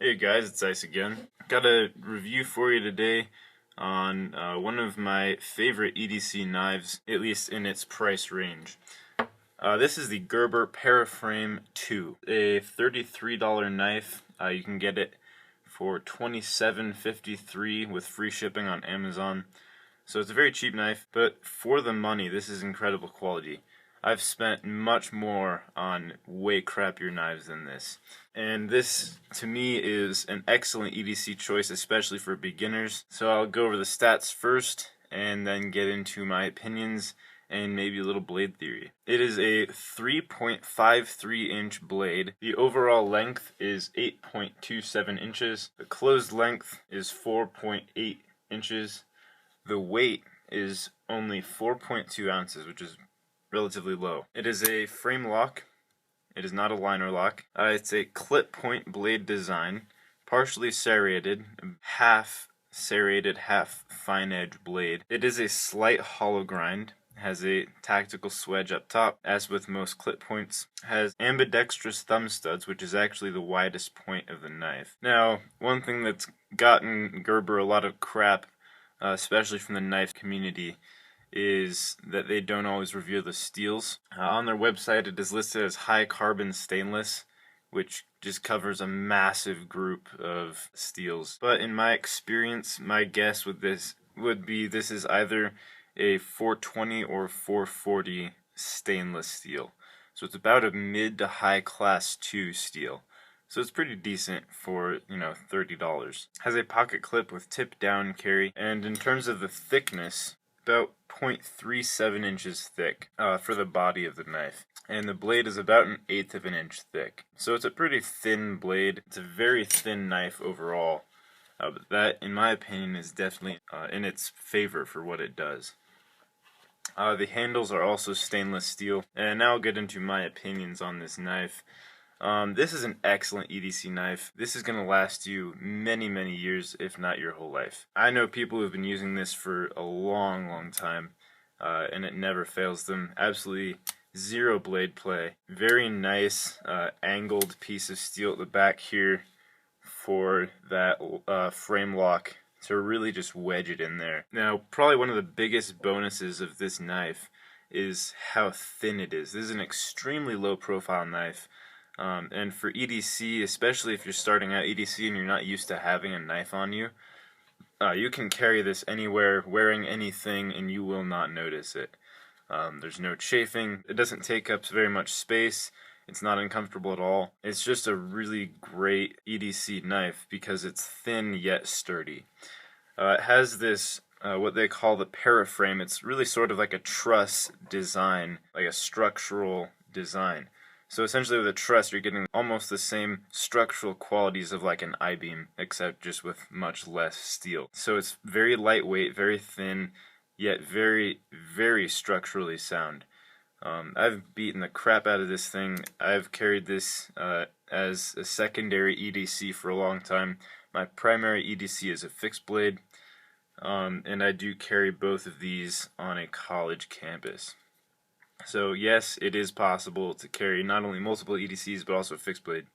Hey guys, it's Ice again. Got a review for you today on one of my favorite EDC knives, at least in its price range. This is the Gerber Paraframe 2, a $33 knife. You can get it for $27.53 with free shipping on Amazon. So it's a very cheap knife, but for the money, this is incredible quality. I've spent much more on way crappier knives than this. And this, to me, is an excellent EDC choice, especially for beginners. So I'll go over the stats first, and then get into my opinions and maybe a little blade theory. It is a 3.53 inch blade. The overall length is 8.27 inches. The closed length is 4.8 inches. The weight is only 4.2 ounces, which is relatively low. It is a frame lock. It is not a liner lock. It's a clip point blade design, partially serrated, half serrated, half fine edge blade. It is a slight hollow grind. Has a tactical swedge up top, as with most clip points. Has ambidextrous thumb studs, which is actually the widest point of the knife. Now, one thing that's gotten Gerber a lot of crap, especially from the knife community, is that they don't always reveal the steels. On their website it is listed as high carbon stainless, which just covers a massive group of steels. But in my experience, my guess with this would be this is either a 420 or 440 stainless steel. So it's about a mid to high class 2 steel. So it's pretty decent for, $30. Has a pocket clip with tip down carry, and in terms of the thickness, about 0.37 inches thick for the body of the knife. And the blade is about 1/8 of an inch thick. So it's a pretty thin blade. It's a very thin knife overall. But that, in my opinion, is definitely in its favor for what it does. The handles are also stainless steel. And now I'll get into my opinions on this knife. This is an excellent EDC knife. This is going to last you many, many years, if not your whole life. I know people who have been using this for a long, long time, and it never fails them. Absolutely zero blade play. Very nice angled piece of steel at the back here for that frame lock to really just wedge it in there. Now, probably one of the biggest bonuses of this knife is how thin it is. This is an extremely low profile knife. And for EDC, especially if you're starting out EDC and you're not used to having a knife on you, you can carry this anywhere, wearing anything, and you will not notice it. There's no chafing. It doesn't take up very much space. It's not uncomfortable at all. It's just a really great EDC knife because it's thin yet sturdy. It has this what they call the paraframe. It's really sort of like a truss design, like a structural design. So essentially with a truss, you're getting almost the same structural qualities of like an I-beam, except just with much less steel. So it's very lightweight, very thin, yet very, very structurally sound. I've beaten the crap out of this thing. I've carried this as a secondary EDC for a long time. My primary EDC is a fixed blade, and I do carry both of these on a college campus. So yes, it is possible to carry not only multiple EDCs but also a fixed blade,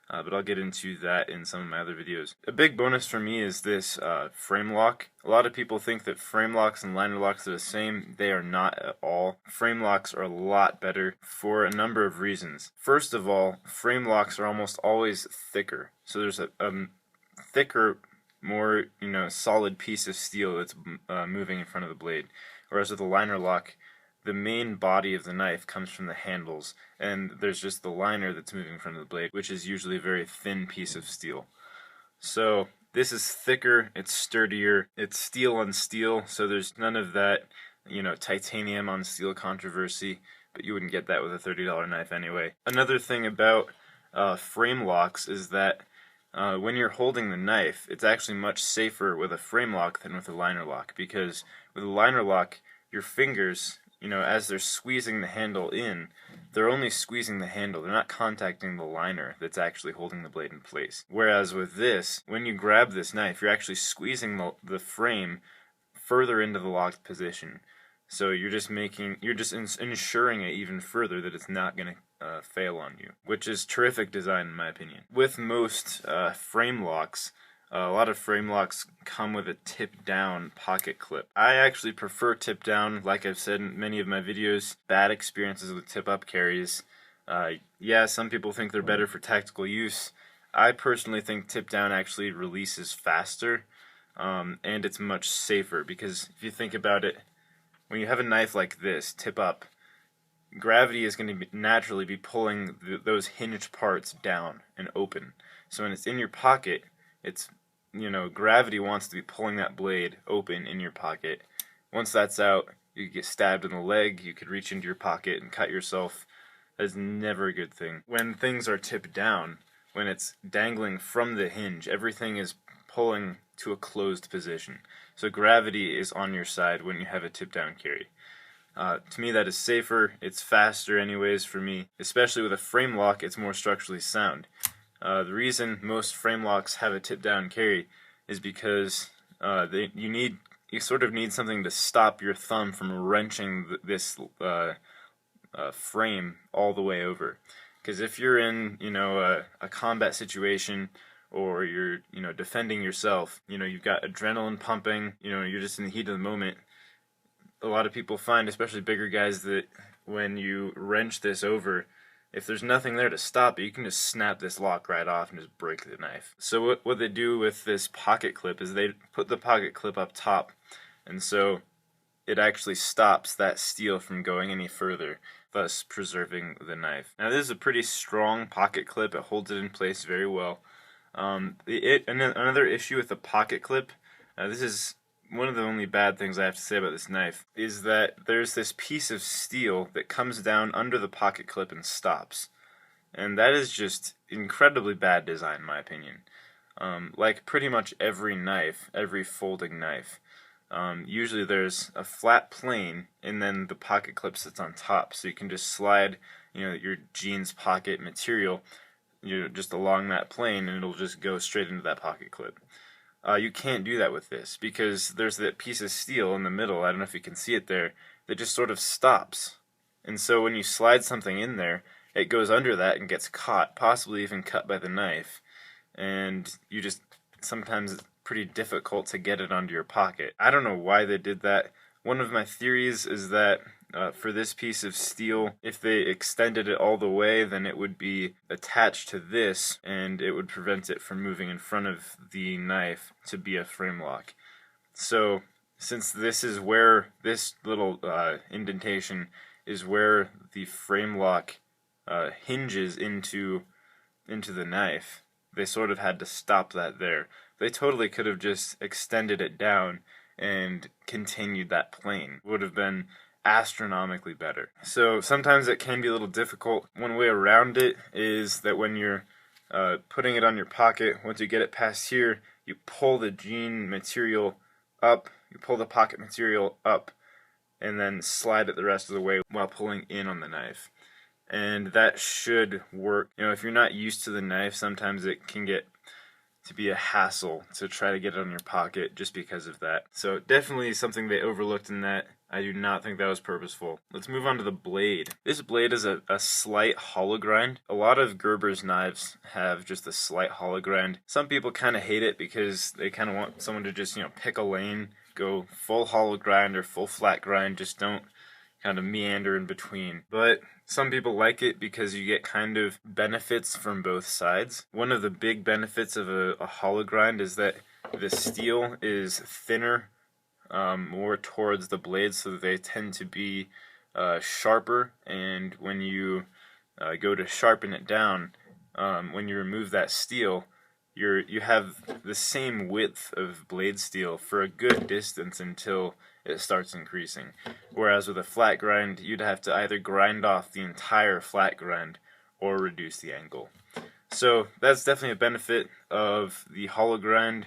but I'll get into that in some of my other videos. A big bonus for me is this frame lock. A lot of people think that frame locks and liner locks are the same. They are not at all. Frame locks are a lot better for a number of reasons. First of all, frame locks are almost always thicker. So there's a thicker, more solid piece of steel that's moving in front of the blade. Whereas with a liner lock, the main body of the knife comes from the handles, and there's just the liner that's moving from the blade, which is usually a very thin piece of steel. So this is thicker, it's sturdier, it's steel on steel, so there's none of that, titanium on steel controversy, but you wouldn't get that with a $30 knife anyway. Another thing about frame locks is that when you're holding the knife, it's actually much safer with a frame lock than with a liner lock, because with a liner lock, your fingers, as they're squeezing the handle in, they're only squeezing the handle. They're not contacting the liner that's actually holding the blade in place. Whereas with this, when you grab this knife, you're actually squeezing the frame further into the locked position. So you're just ensuring it even further that it's not going to fail on you, which is terrific design in my opinion. With most frame locks, a lot of frame locks come with a tip-down pocket clip. I actually prefer tip-down, like I've said in many of my videos. Bad experiences with tip-up carries. Yeah, some people think they're better for tactical use. I personally think tip-down actually releases faster, and it's much safer, because if you think about it, when you have a knife like this, tip up, gravity is going to naturally be pulling those hinged parts down and open. So when it's in your pocket, it's, gravity wants to be pulling that blade open in your pocket. Once that's out, you get stabbed in the leg, you could reach into your pocket and cut yourself. That is never a good thing. When things are tipped down, when it's dangling from the hinge, everything is pulling to a closed position. So gravity is on your side when you have a tip-down carry. To me, that is safer. It's faster anyways for me. Especially with a frame lock, it's more structurally sound. The reason most frame locks have a tip-down carry is because you sort of need something to stop your thumb from wrenching this frame all the way over. Because if you're in, a combat situation, or you're, defending yourself, you've got adrenaline pumping, you're just in the heat of the moment. A lot of people find, especially bigger guys, that when you wrench this over, if there's nothing there to stop it, you can just snap this lock right off and just break the knife. So what they do with this pocket clip is they put the pocket clip up top, and so it actually stops that steel from going any further, thus preserving the knife. Now this is a pretty strong pocket clip. It holds it in place very well. Another issue with the pocket clip, this is one of the only bad things I have to say about this knife, is that there's this piece of steel that comes down under the pocket clip and stops. And that is just incredibly bad design in my opinion. Like pretty much every knife, every folding knife, usually there's a flat plane and then the pocket clip sits on top, so you can just slide your jeans pocket material just along that plane and it'll just go straight into that pocket clip. You can't do that with this because there's that piece of steel in the middle, I don't know if you can see it there, that just sort of stops. And so when you slide something in there, it goes under that and gets caught, possibly even cut by the knife. And sometimes it's pretty difficult to get it onto your pocket. I don't know why they did that. One of my theories is that for this piece of steel, if they extended it all the way, then it would be attached to this and it would prevent it from moving in front of the knife to be a frame lock. So since this is where this little indentation is where the frame lock hinges into the knife, they sort of had to stop that there. They totally could have just extended it down and continued that plane. It would have been astronomically better. So sometimes it can be a little difficult. One way around it is that when you're putting it on your pocket, once you get it past here, you pull the jean material up, you pull the pocket material up, and then slide it the rest of the way while pulling in on the knife. And that should work. If you're not used to the knife, sometimes it can get to be a hassle to try to get it on your pocket just because of that. So definitely something they overlooked in that. I do not think that was purposeful. Let's move on to the blade. This blade is a slight hollow grind. A lot of Gerber's knives have just a slight hollow grind. Some people kind of hate it because they kind of want someone to just, pick a lane, go full hollow grind or full flat grind, just don't kind of meander in between. But some people like it because you get kind of benefits from both sides. One of the big benefits of a hollow grind is that the steel is thinner, more towards the blades, so that they tend to be sharper, and when you go to sharpen it down, when you remove that steel, you have the same width of blade steel for a good distance until it starts increasing. Whereas with a flat grind, you'd have to either grind off the entire flat grind or reduce the angle. So that's definitely a benefit of the hollow grind.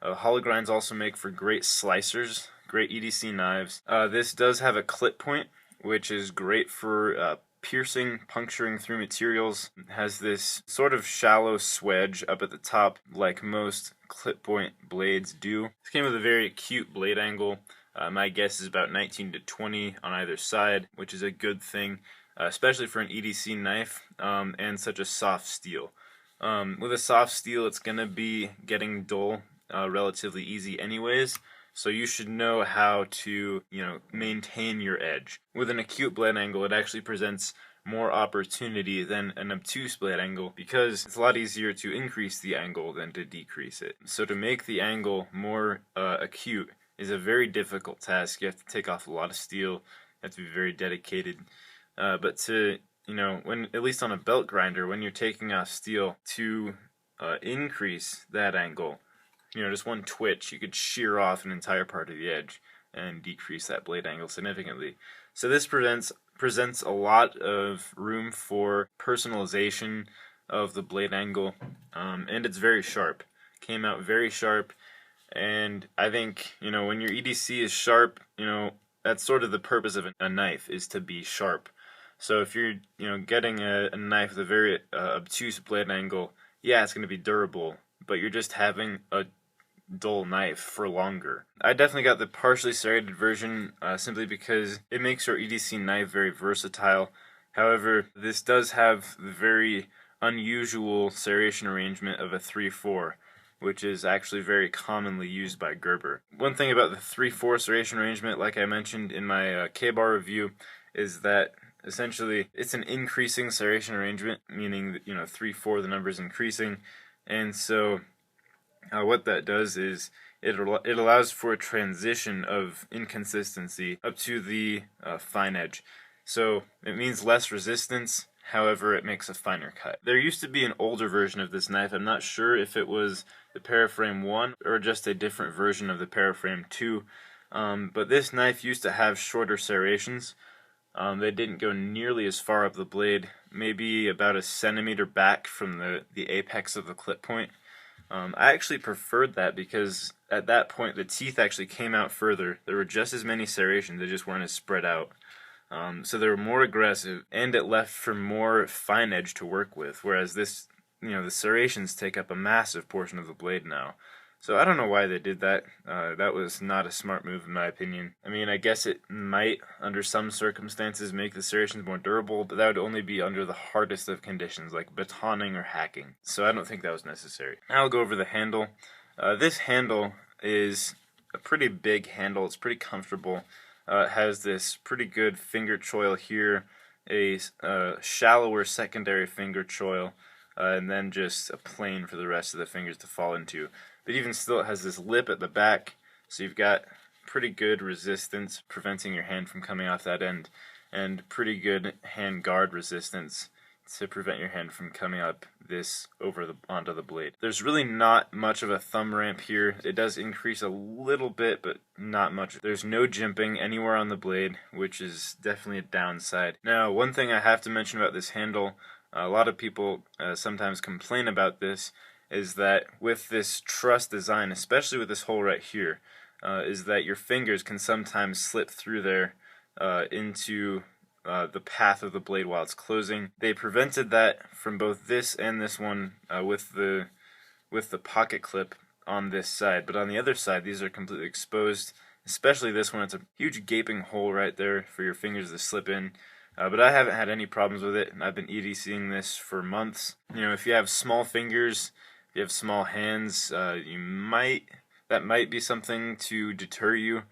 Hollow grinds also make for great slicers, great EDC knives. This does have a clip point, which is great for piercing, puncturing through materials. It has this sort of shallow swedge up at the top like most clip point blades do. This came with a very acute blade angle. My guess is about 19 to 20 on either side, which is a good thing. especially for an EDC knife and such a soft steel. With a soft steel, it's going to be getting dull relatively easy anyways, so you should know how to, maintain your edge. With an acute blade angle, it actually presents more opportunity than an obtuse blade angle because it's a lot easier to increase the angle than to decrease it. So to make the angle more acute is a very difficult task. You have to take off a lot of steel, you have to be very dedicated, but to when, at least on a belt grinder, when you're taking off steel, to increase that angle, just one twitch, you could shear off an entire part of the edge and decrease that blade angle significantly. So this presents a lot of room for personalization of the blade angle, and it's very sharp. Came out very sharp, and I think, when your EDC is sharp, that's sort of the purpose of a knife, is to be sharp. So if you're, getting a knife with a very obtuse blade angle, yeah, it's going to be durable, but you're just having a dull knife for longer. I definitely got the partially serrated version simply because it makes your EDC knife very versatile. However, this does have the very unusual serration arrangement of a 3/4, which is actually very commonly used by Gerber. One thing about the 3/4 serration arrangement, like I mentioned in my K-bar review, is that essentially it's an increasing serration arrangement, meaning that 3/4 the number is increasing, and so what that does is it allows for a transition of inconsistency up to the fine edge. So it means less resistance, however it makes a finer cut. There used to be an older version of this knife. I'm not sure if it was the Paraframe 1 or just a different version of the Paraframe 2, but this knife used to have shorter serrations. They didn't go nearly as far up the blade, maybe about a centimeter back from the apex of the clip point. I actually preferred that because at that point the teeth actually came out further. There were just as many serrations, they just weren't as spread out. So they were more aggressive, and it left for more fine edge to work with, whereas this, the serrations take up a massive portion of the blade now. So I don't know why they did that. That was not a smart move in my opinion. I mean, I guess it might, under some circumstances, make the serrations more durable, but that would only be under the hardest of conditions, like batoning or hacking. So I don't think that was necessary. Now I'll go over the handle. This handle is a pretty big handle. It's pretty comfortable. It has this pretty good finger choil here, a shallower secondary finger choil, and then just a plane for the rest of the fingers to fall into. But even still, it has this lip at the back, so you've got pretty good resistance preventing your hand from coming off that end, and pretty good hand guard resistance to prevent your hand from coming up this onto the blade. There's really not much of a thumb ramp here. It does increase a little bit, but not much. There's no jimping anywhere on the blade, which is definitely a downside. Now, one thing I have to mention about this handle, a lot of people sometimes complain about this, is that with this truss design, especially with this hole right here, is that your fingers can sometimes slip through there into the path of the blade while it's closing. They prevented that from both this and this one with the pocket clip on this side, but on the other side these are completely exposed, especially this one. It's a huge gaping hole right there for your fingers to slip in. But I haven't had any problems with it, and I've been EDCing this for months. If you have small fingers, if you have small hands, that might be something to deter you,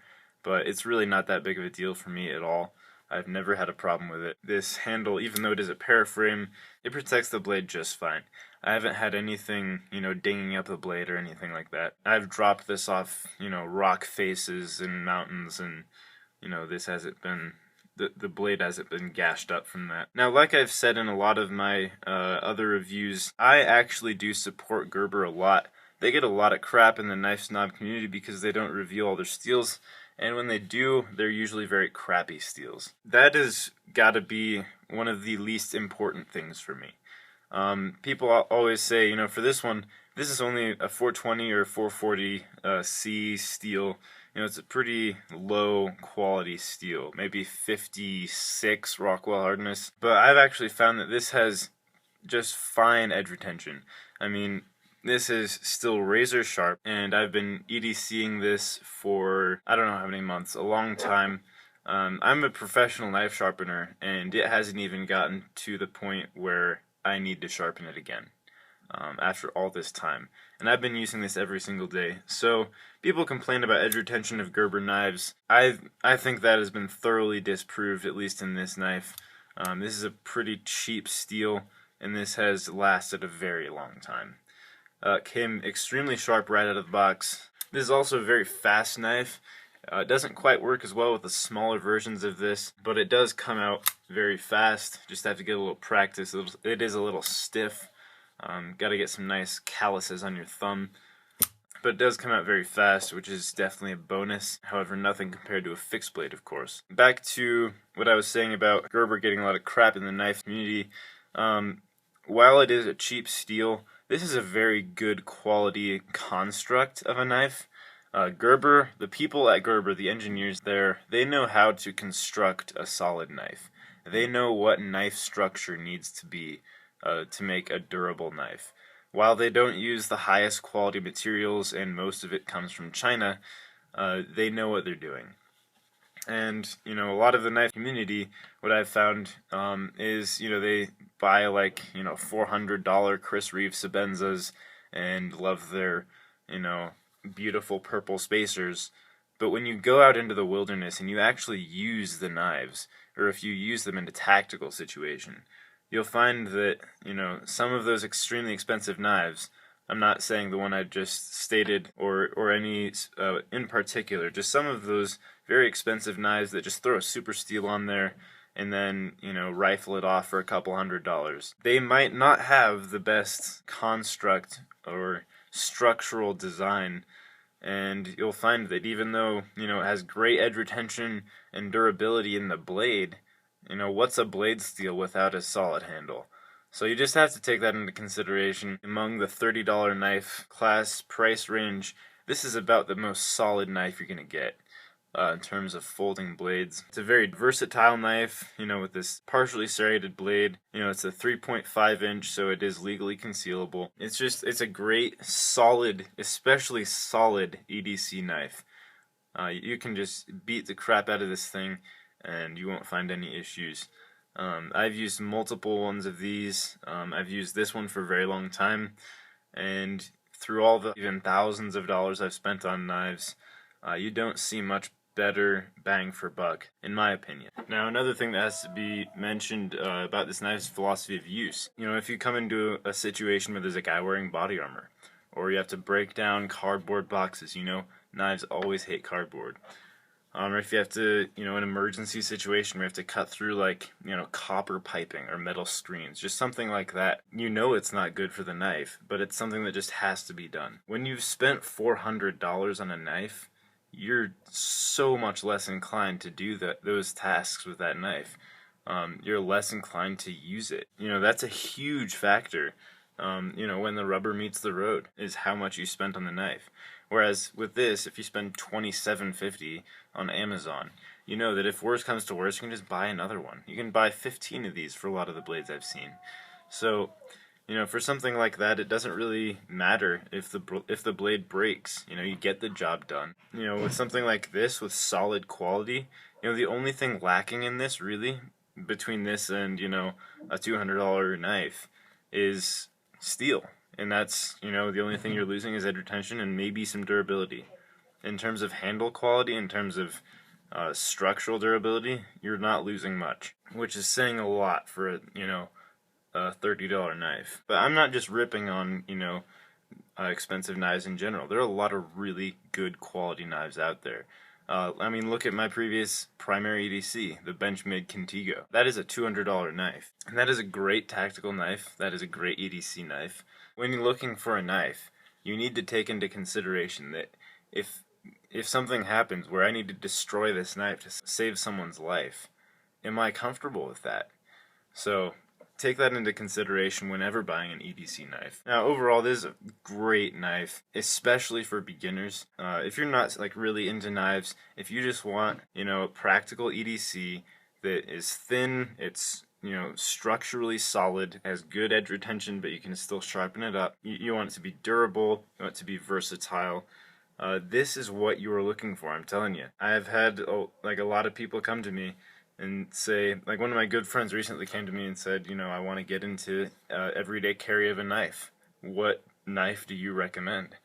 but it's really not that big of a deal for me at all. I've never had a problem with it. This handle, even though it is a paraframe, it protects the blade just fine. I haven't had anything, dinging up the blade or anything like that. I've dropped this off, rock faces and mountains, and, this hasn't been... The blade hasn't been gashed up from that. Now, like I've said in a lot of my other reviews, I actually do support Gerber a lot. They get a lot of crap in the knife snob community because they don't reveal all their steels, and when they do, they're usually very crappy steels. That has got to be one of the least important things for me. People always say, for this one, this is only a 420 or 440 C steel. It's a pretty low quality steel, maybe 56 Rockwell hardness. But I've actually found that this has just fine edge retention. I mean, this is still razor sharp, and I've been EDCing this for, I don't know how many months, a long time. I'm a professional knife sharpener, and it hasn't even gotten to the point where I need to sharpen it again after all this time. And I've been using this every single day. So people complain about edge retention of Gerber knives. I think that has been thoroughly disproved, at least in this knife. This is a pretty cheap steel, and this has lasted a very long time. Came extremely sharp right out of the box. This is also a very fast knife. It doesn't quite work as well with the smaller versions of this, but it does come out very fast. Just have to get a little practice. It is a little stiff. Got to get some nice calluses on your thumb. But it does come out very fast, which is definitely a bonus. However, nothing compared to a fixed blade, of course. Back to what I was saying about Gerber getting a lot of crap in the knife community. While it is a cheap steel, this is a very good quality construct of a knife. Gerber, the people at Gerber, the engineers there, they know how to construct a solid knife. They know what knife structure needs to be to make a durable knife. While they don't use the highest quality materials and most of it comes from China, they know what they're doing. And, a lot of the knife community, what I've found is, they buy like, $400 Chris Reeve Sebenzas and love their, beautiful purple spacers. But when you go out into the wilderness and you actually use the knives, or if you use them in a tactical situation, you'll find that, some of those extremely expensive knives, I'm not saying the one I just stated or any in particular, just some of those very expensive knives that just throw a super steel on there and then, rifle it off for a couple $100. They might not have the best construct or structural design, and you'll find that even though, it has great edge retention and durability in the blade, what's a blade steel without a solid handle? So you just have to take that into consideration. Among the $30 knife class price range, this is about the most solid knife you're going to get in terms of folding blades. It's a very versatile knife, with this partially serrated blade. It's a 3.5 inch, so it is legally concealable. It's a great, solid, especially solid EDC knife. You can just beat the crap out of this thing and you won't find any issues. I've used multiple ones of these. I've used this one for a very long time, and through all the even thousands of dollars I've spent on knives, you don't see much better bang for buck, in my opinion. Now, another thing that has to be mentioned about this knife's philosophy of use. If you come into a situation where there's a guy wearing body armor, or you have to break down cardboard boxes, knives always hate cardboard. Or if you have to, an emergency situation where you have to cut through like, copper piping or metal screens, just something like that. It's not good for the knife, but it's something that just has to be done. When you've spent $400 on a knife, you're so much less inclined to do those tasks with that knife. You're less inclined to use it. That's a huge factor. When the rubber meets the road is how much you spent on the knife. Whereas with this, if you spend $27.50 on Amazon, you know that if worse comes to worse, you can just buy another one. You can buy 15 of these for a lot of the blades I've seen. So, for something like that, it doesn't really matter if the blade breaks. You get the job done. With something like this, with solid quality, the only thing lacking in this, really, between this and, a $200 knife, is steel. And that's, the only thing you're losing is edge retention and maybe some durability. In terms of handle quality, in terms of structural durability, you're not losing much, which is saying a lot for a $30 knife. But I'm not just ripping on, expensive knives in general. There are a lot of really good quality knives out there. Look at my previous primary EDC, the Benchmade Contigo. That is a $200 knife. And that is a great tactical knife. That is a great EDC knife. When you're looking for a knife, you need to take into consideration that if something happens where I need to destroy this knife to save someone's life, am I comfortable with that? So take that into consideration whenever buying an EDC knife. Now, overall, this is a great knife, especially for beginners. If you're not really into knives, if you just want, a practical EDC that is thin, it's structurally solid, has good edge retention, but you can still sharpen it up. You want it to be durable, you want it to be versatile. This is what you are looking for, I'm telling you. I've had like a lot of people come to me and say, like one of my good friends recently came to me and said, you know, I want to get into everyday carry of a knife. What knife do you recommend?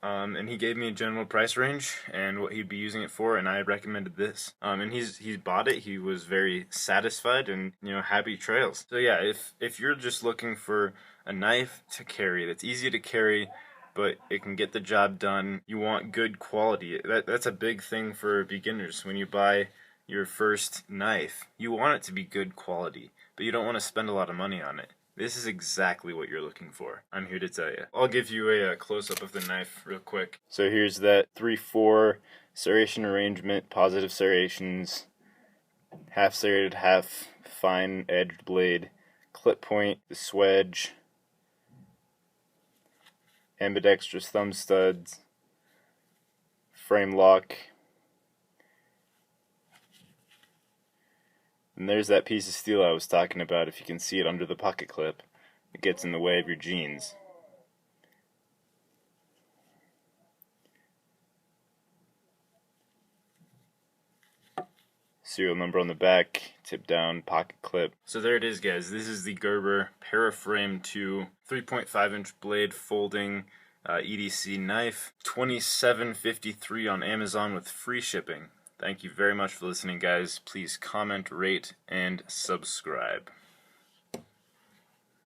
And he gave me a general price range and what he'd be using it for, and I recommended this. And he's bought it. He was very satisfied and, you know, happy trails. So yeah, if you're just looking for a knife to carry that's easy to carry, but it can get the job done, you want good quality. That's a big thing for beginners. When you buy your first knife, you want it to be good quality, but you don't want to spend a lot of money on it. This is exactly what you're looking for. I'm here to tell you. I'll give you a close-up of the knife real quick. So here's that 3/4 serration arrangement, positive serrations, half serrated, half fine edged blade, clip point, the swedge, ambidextrous thumb studs, frame lock, and there's that piece of steel I was talking about. If you can see it under the pocket clip, it gets in the way of your jeans. Serial number on the back, tip down, pocket clip. So there it is, guys. This is the Gerber Paraframe 2 3.5-inch blade folding EDC knife. $27.53 on Amazon with free shipping. Thank you very much for listening, guys. Please comment, rate, and subscribe.